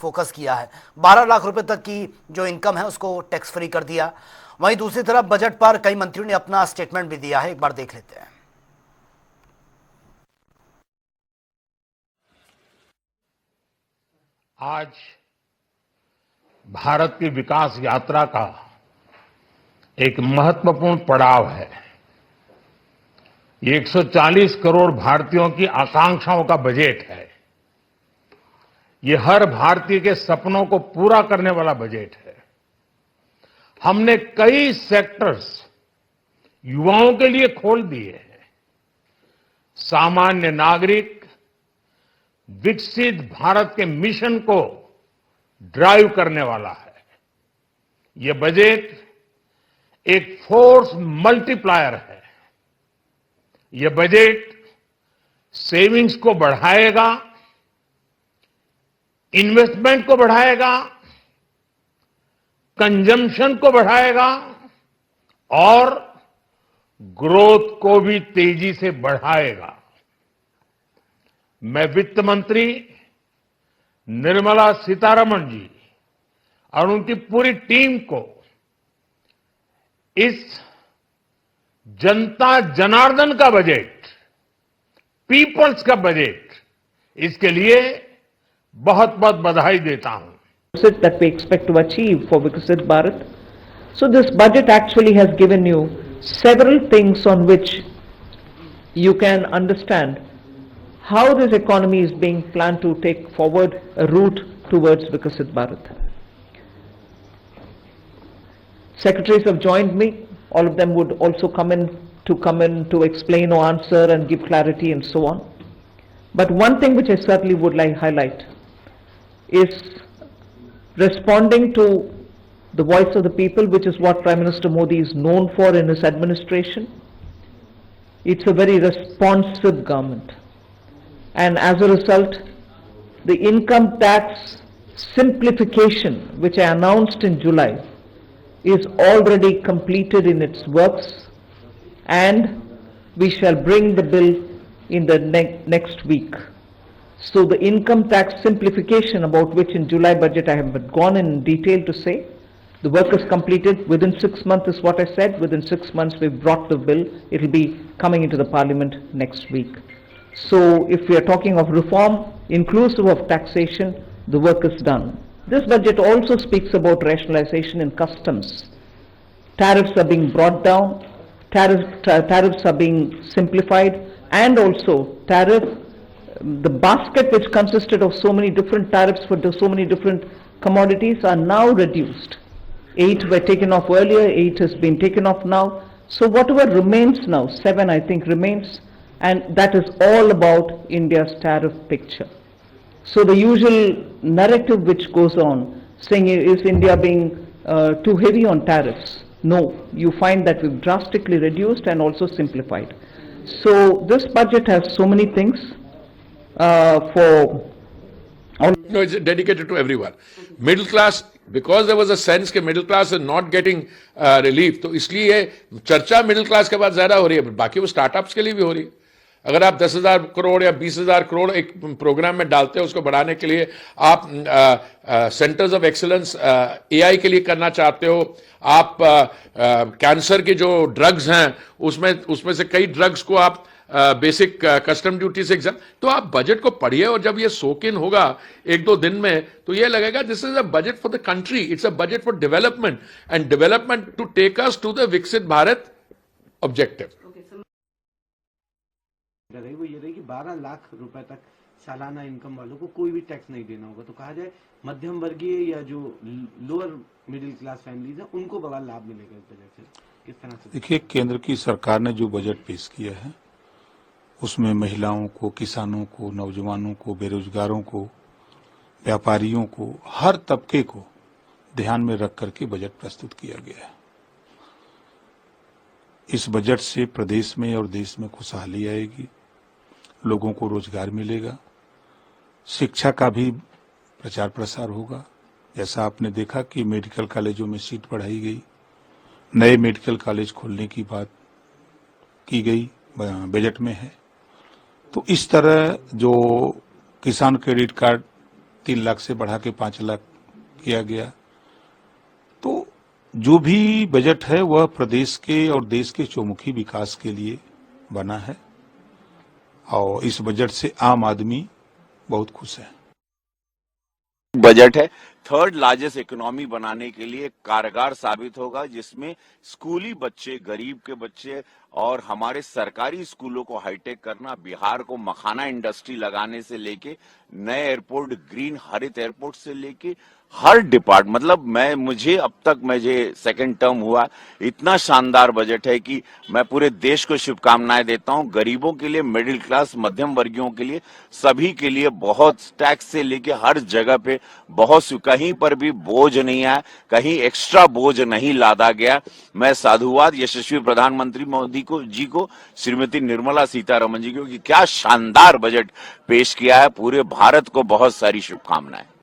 Focus किया है। 12 लाख रुपए तक की जो इनकम है उसको टैक्स फ्री कर दिया। वहीं दूसरी तरफ बजट पर कई मंत्रियों ने अपना स्टेटमेंट भी दिया है, एक बार देख लेते हैं। आज भारत की विकास यात्रा का एक महत्वपूर्ण पड़ाव है। ये 140 करोड़ भारतीयों की आकांक्षाओं का बजट है। ये हर भारतीय के सपनों को पूरा करने वाला बजट है। हमने कई सेक्टर्स युवाओं के लिए खोल दिए हैं। सामान्य नागरिक विकसित भारत के मिशन को ड्राइव करने वाला है। ये बजट एक फोर्स मल्टीप्लायर है। ये बजट सेविंग्स को बढ़ाएगा, इन्वेस्टमेंट को बढ़ाएगा, कंजम्पशन को बढ़ाएगा और ग्रोथ को भी तेजी से बढ़ाएगा। मैं वित्त मंत्री निर्मला सीतारमण जी और उनकी पूरी टीम को इस जनता जनार्दन का बजट, पीपल्स का बजट, इसके लिए बहुत बहुत बधाई देता हूं। That we expect to achieve for Viksit Bharat. So this budget actually has given you several things on which you can understand how this economy is being planned to take forward a route towards Viksit Bharat. Secretaries have joined me. All of them would also come in to explain or answer and give clarity and so on. But one thing which I certainly would like to highlight is responding to the voice of the people, which is what Prime Minister Modi is known for in his administration. It's a very responsive government. And as a result, the income tax simplification, which I announced in July, is already completed in its works, and we shall bring the bill in the next week. So the income tax simplification, about which in July budget I have gone in detail to say, the work is completed within 6 months is what I said. Within 6 months we've brought the bill. It will be coming into the parliament next week. So if we are talking of reform inclusive of taxation, the work is done. This budget also speaks about rationalization in customs. Tariffs are being brought down, tariffs are being simplified, and also the basket which consisted of so many different tariffs for so many different commodities are now reduced. 8 were taken off earlier, 8 has been taken off now. So whatever remains now, 7 I think remains, and that is all about India's tariff picture. So the usual narrative which goes on, saying is India being too heavy on tariffs? No, you find that we've drastically reduced and also simplified. So this budget has so many things for all. No, it's dedicated to everyone. Middle class, because there was a sense that middle class is not getting relief, तो इसलिए चर्चा middle class के बाद ज्यादा हो रही है, बाकी वो स्टार्टअप्स के लिए भी हो रही है। अगर आप 10,000 करोड़ या 20,000 करोड़ एक प्रोग्राम में डालते हैं, उसको बढ़ाने के लिए आप सेंटर्स ऑफ एक्सीलेंस एआई के लिए करना चाहते हो, आप कैंसर के जो ड्रग्स हैं उसमें से कई ड्रग्स को आप बेसिक कस्टम ड्यूटी से एग्जाम, तो आप बजट को पढ़िए और जब ये सोक इन होगा 1-2 दिन में तो ये लगेगा this is a budget for the country, it's a budget for development and development to take us to the विकसित भारत ऑब्जेक्टिव। वो ये रही कि 12 लाख रुपए तक सालाना इनकम वालों को कोई भी टैक्स नहीं देना होगा, तो कहा जाए मध्यम वर्गीय या जो लोअर मिडिल क्लास फैमिलीज हैं उनको बड़ा लाभ मिलेगा इस वजह से, किस तरह से? देखिए, केंद्र की सरकार ने जो बजट पेश किया है उसमें महिलाओं को, किसानों को, नौजवानों को, बेरोजगारों को, व्यापारियों को, हर तबके को ध्यान में रख करके बजट प्रस्तुत किया गया है। इस बजट से प्रदेश में और देश में खुशहाली आएगी, लोगों को रोजगार मिलेगा, शिक्षा का भी प्रचार प्रसार होगा। जैसा आपने देखा कि मेडिकल कॉलेजों में सीट बढ़ाई गई, नए मेडिकल कॉलेज खोलने की बात की गई बजट में है। तो इस तरह जो किसान क्रेडिट कार्ड 3 लाख से बढ़ा के 5 लाख किया गया। तो जो भी बजट है वह प्रदेश के और देश के चौमुखी विकास के लिए बना है और इस बजट से आम आदमी बहुत खुश है। बजट है थर्ड लार्जेस्ट इकोनॉमी बनाने के लिए कारगर साबित होगा, जिसमें स्कूली बच्चे, गरीब के बच्चे और हमारे सरकारी स्कूलों को हाईटेक करना, बिहार को मखाना इंडस्ट्री लगाने से लेके नए एयरपोर्ट, ग्रीन हरित एयरपोर्ट से लेके हर मतलब मुझे अब तक सेकंड टर्म हुआ, इतना शानदार बजट है कि मैं पूरे देश को शुभकामनाएं देता हूं। गरीबों के लिए, मिडिल क्लास, मध्यम वर्गीयों के लिए, सभी के लिए बहुत टैक्स से लेके हर जगह पे बहुत कहीं पर भी बोझ नहीं आया, कहीं एक्स्ट्रा बोझ नहीं लादा गया। मैं साधुवाद यशस्वी प्रधानमंत्री मोदी जी को, श्रीमती निर्मला सीतारमण जी को कि क्या शानदार बजट पेश किया है। पूरे भारत को बहुत सारी शुभकामनाएं।